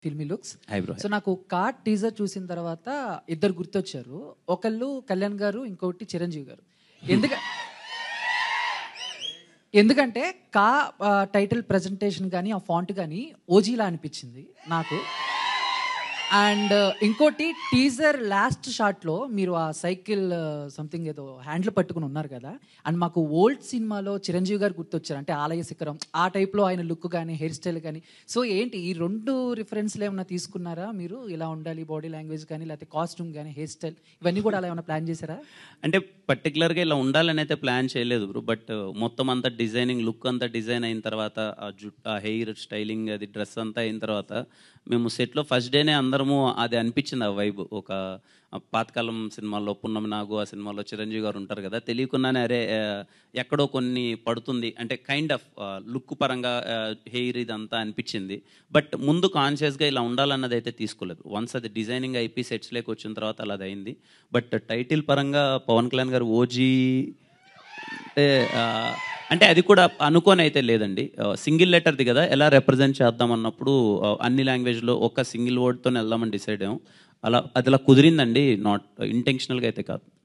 Filmy looks. Hi bro. So నాకు card teaser చూసిన తర్వాత ఇద్దరు గుర్తొచ్చారు. ఒకళ్ళు కళ్యాణ్ గారు, ఇంకొకటి చిరంజీవి గారు. ఎందుకంటే టైటిల్ ప్రెజెంటేషన్ కానీ ఆ ఫాంట్ కానీ ఓజీలా అనిపించింది నాకు. అండ్ ఇంకోటి టీజర్ లాస్ట్ షాట్లో మీరు ఆ సైకిల్ సంథింగ్ ఏదో హ్యాండిల్ పట్టుకుని ఉన్నారు కదా, అండ్ మాకు ఓల్డ్ సినిమాలో చిరంజీవి గారు గుర్తొచ్చారు. అంటే ఆలయ శిఖరం ఆ టైప్లో ఆయన లుక్ కానీ హెయిర్ స్టైల్ కానీ. సో ఏంటి ఈ రెండు రిఫరెన్స్లు ఏమైనా తీసుకున్నారా మీరు? ఇలా ఉండాలి బాడీ లాంగ్వేజ్ కానీ, లేకపోతే కాస్ట్యూమ్ కానీ, హెయిర్ స్టైల్ ఇవన్నీ కూడా అలా ఏమైనా ప్లాన్ చేశారా? అంటే పర్టికులర్గా ఇలా ఉండాలని అయితే ప్లాన్ చేయలేదు బ్రో. బట్ మొత్తం అంతా డిజైనింగ్ లుక్ అంతా డిజైన్ అయిన తర్వాత ఆ హెయిర్ స్టైలింగ్ అది డ్రెస్ అంతా అయిన తర్వాత మేము సెట్లో ఫస్ట్ డేనే అందరము అది అనిపించింది. ఆ వైబ్ ఒక పాతకాలం సినిమాల్లో పున్నమి నాగు, ఆ సినిమాలో చిరంజీవి గారు ఉంటారు కదా, తెలియకుండానే అరే ఎక్కడో కొన్ని పడుతుంది అంటే కైండ్ ఆఫ్ లుక్ పరంగా హెయిర్ ఇదంతా అనిపించింది. బట్ ముందు కాన్షియస్గా ఇలా ఉండాలన్నది అయితే తీసుకోలేదు. వన్స్ అది డిజైనింగ్ అయిపోయి సెట్స్లోకి వచ్చిన తర్వాత అలా అది అయింది. బట్ టైటిల్ పరంగా పవన్ కళ్యాణ్ గారు ఓజీ అంటే అది కూడా అనుకోని అయితే లేదండి. సింగిల్ లెటర్ది కదా, ఎలా రిప్రజెంట్ చేద్దాం అన్నప్పుడు అన్ని లాంగ్వేజ్లో ఒక సింగిల్ వర్డ్తో వెళ్దామని డిసైడ్ అయ్యాం. అది అలా కుదిరిందండి. నాట్ ఇంటెన్షనల్గా అయితే కాదు.